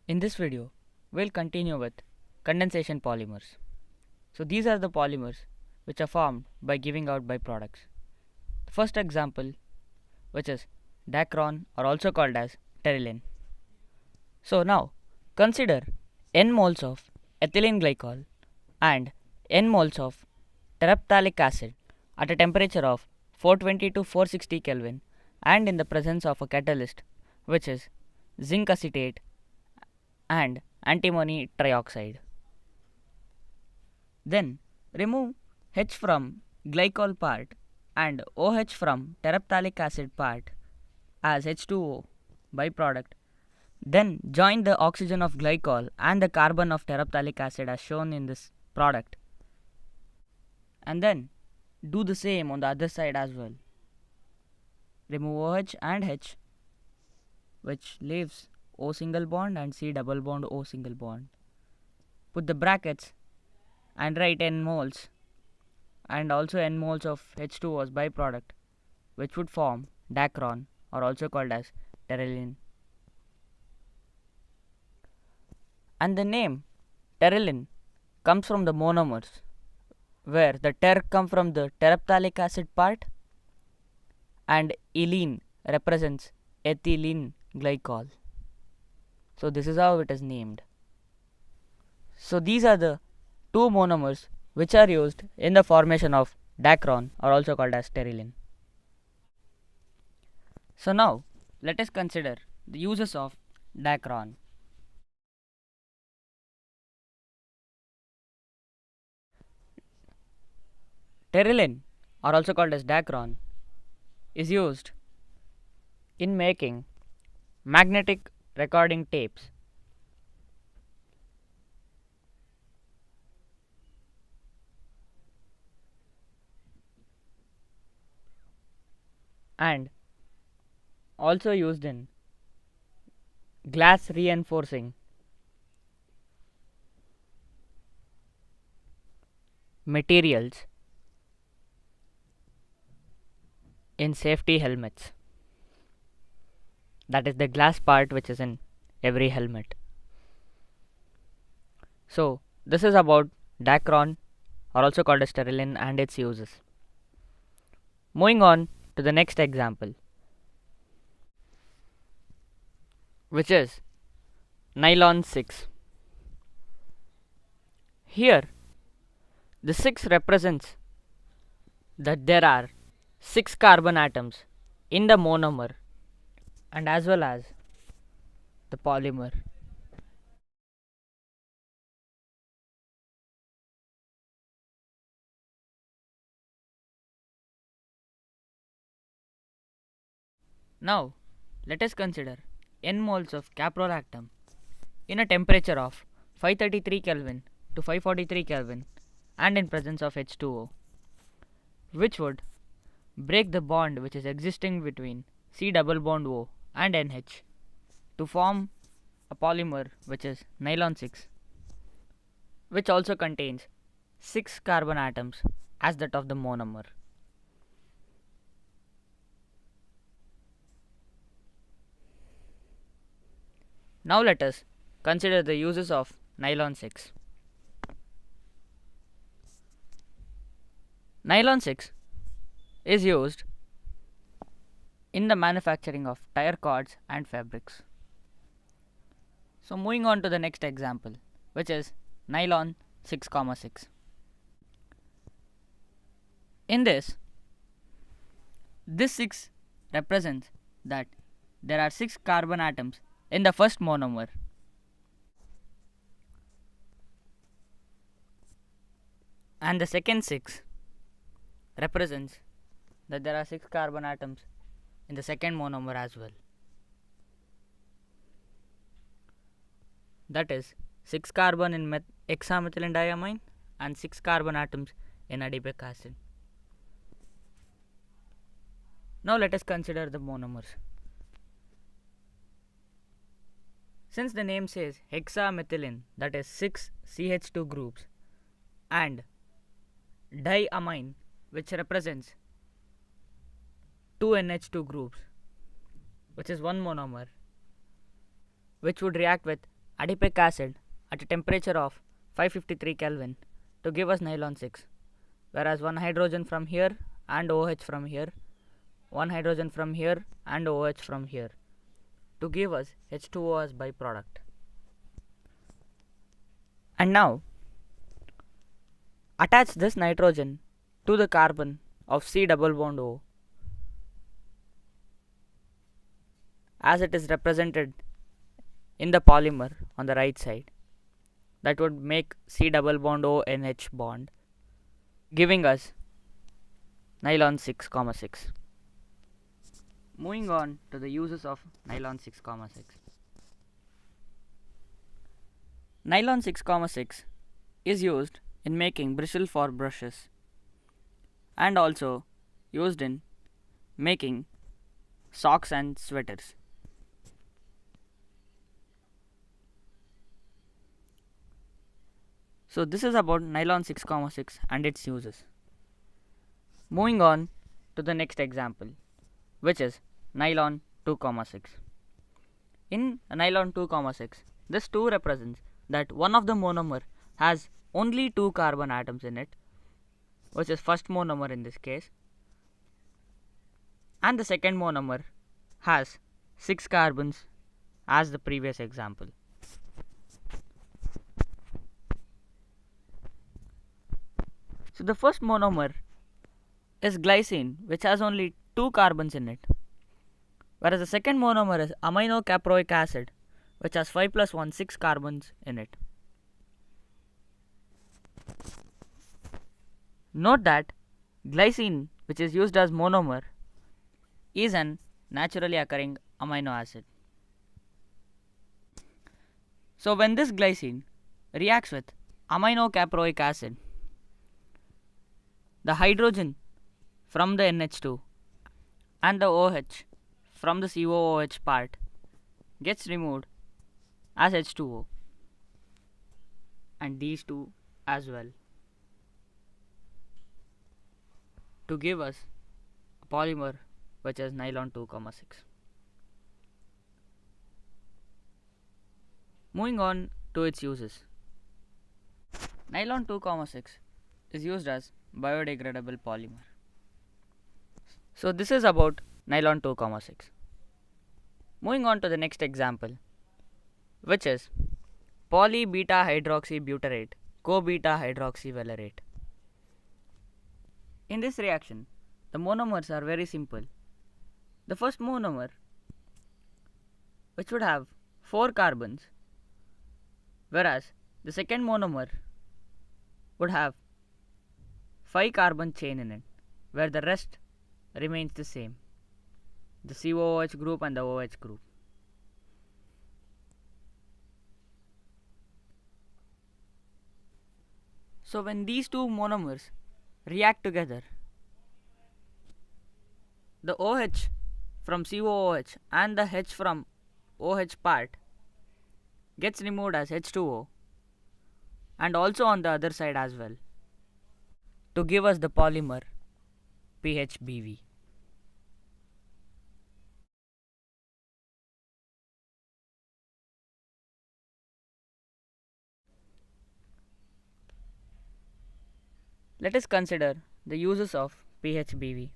In this video, we'll continue with condensation polymers. So these are the polymers which are formed by giving out byproducts. The first example, which is dacron, or also called as pterylene. So now consider n moles of ethylene glycol and n moles of terephthalic acid at a temperature of 420 to 460 Kelvin and in the presence of a catalyst, which is zinc acetate and antimony trioxide. Then remove H from glycol part and OH from terephthalic acid part as H2O byproduct. Then join the oxygen of glycol and the carbon of terephthalic acid as shown in this product. And then do the same on the other side as well. Remove OH and H, which leaves O single bond and C double bond O single bond. Put the brackets and write n moles and also n moles of H2O as byproduct, which would form dacron, or also called as pterylene. And the name pterylene comes from the monomers, where the ter comes from the terephthalic acid part and ylene represents ethylene glycol. So this is how it is named. So these are the two monomers which are used in the formation of dacron, or also called as pterylene. So now let us consider the uses of dacron. Pterylene, or also called as dacron, is used in making magnetic recording tapes. And also used in glass reinforcing materials in safety helmets. That is the glass part which is in every helmet. So this is about dacron, or also called as pterylene, and its uses. Moving on to the next example, which is nylon 6. Here the 6 represents that there are 6 carbon atoms in the monomer and as well as the polymer. Now let us consider n moles of caprolactam in a temperature of 533 Kelvin to 543 Kelvin and in presence of H2O, which would break the bond which is existing between C double bond O and NH to form a polymer which is nylon 6, which also contains 6 carbon atoms as that of the monomer. Now let us consider the uses of nylon 6. Nylon 6 is used in the manufacturing of tire cords and fabrics. So moving on to the next example, which is nylon 6,6. In this 6 represents that there are 6 carbon atoms in the first monomer, and the second 6 represents that there are 6 carbon atoms in the second monomer as well. That is 6 carbon in hexamethylene and 6 carbon atoms in adipic acid. Now let us consider the monomers. Since the name says hexamethylene, that is 6 CH2 groups, and diamine, which represents 2 NH2 groups, which is one monomer, which would react with adipic acid at a temperature of 553 Kelvin to give us nylon 6, whereas one hydrogen from here and OH from here, one hydrogen from here and OH from here to give us H2O as byproduct. And now attach this nitrogen to the carbon of C double bond O as it is represented in the polymer on the right side. That would make C double bond O NH bond, giving us nylon 6,6. Moving on to the uses of nylon 6,6. Nylon 6,6 is used in making bristle for brushes and also used in making socks and sweaters. So this is about nylon 6,6 and its uses. Moving on to the next example, which is nylon 2,6. In nylon 2,6, this 2 represents that one of the monomer has only 2 carbon atoms in it, which is first monomer in this case, and the second monomer has 6 carbons as the previous example. So the first monomer is glycine, which has only 2 carbons in it, whereas the second monomer is aminocaproic acid, which has 5 plus 1, 6 carbons in it. Note that glycine, which is used as monomer, is an naturally occurring amino acid. So when this glycine reacts with aminocaproic acid, the hydrogen from the NH2 and the OH from the COOH part gets removed as H2O, and these two as well, to give us a polymer which is nylon 2,6. Moving on to its uses. Nylon 2,6 is used as biodegradable polymer. So this is about nylon 2,6. Moving on to the next example, which is poly beta hydroxybutyrate co-beta hydroxyvalerate. In this reaction, the monomers are very simple. The first monomer, which would have 4 carbons, whereas the second monomer would have 5 carbon chain in it, where the rest remains the same, the COOH group and the OH group. So when these two monomers react together, the OH from COOH and the H from OH part gets removed as H2O, and also on the other side as well, to give us the polymer PHBV. Let us consider the uses of PHBV.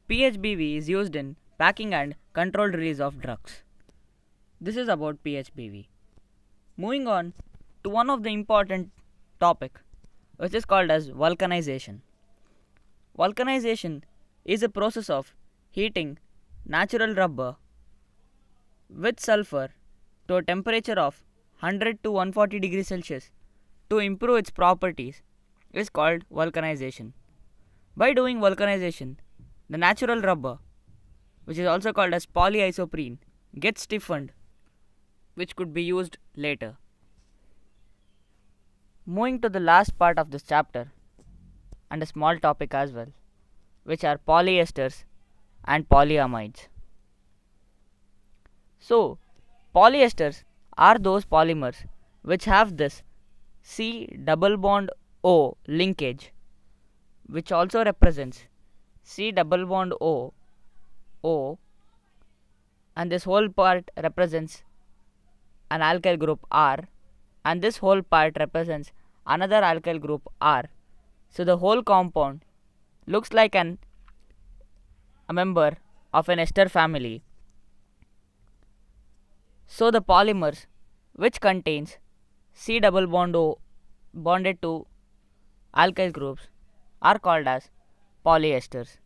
PHBV is used in packing and controlled release of drugs. This is about PHBV. Moving on to one of the important topic, which is called as vulcanization. Vulcanization is a process of heating natural rubber with sulfur to a temperature of 100 to 140 degrees Celsius to improve its properties is called vulcanization. By doing vulcanization, the natural rubber, which is also called as polyisoprene, gets stiffened, which could be used later. Moving to the last part of this chapter, and a small topic as well, which are polyesters and polyamides. So, polyesters are those polymers which have this C double bond O linkage, which also represents C double bond O, and this whole part represents an alkyl group R, and this whole part represents another alkyl group R. So the whole compound looks like a member of an ester family. So the polymers which contains C double bond O bonded to alkyl groups are called as polyesters.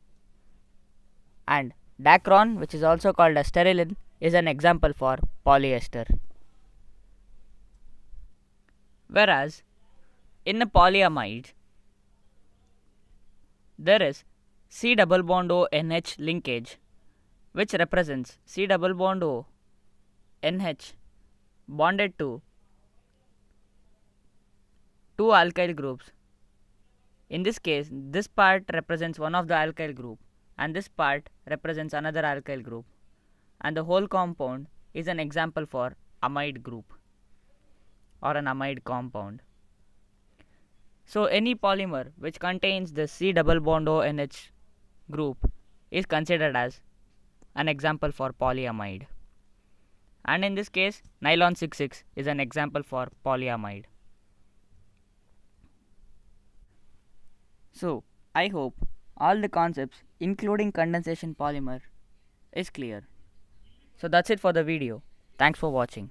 And dacron, which is also called as sterylene, is an example for polyester. Whereas in a polyamide, there is C double bond O NH linkage, which represents C double bond O NH bonded to two alkyl groups. In this case, this part represents one of the alkyl group and this part represents another alkyl group, and the whole compound is an example for amide group or an amide compound. So any polymer which contains the C double bond O NH group is considered as an example for polyamide, and in this case nylon 6,6 is an example for polyamide. So I hope all the concepts including condensation polymer is clear. So that's it for the video. Thanks for watching.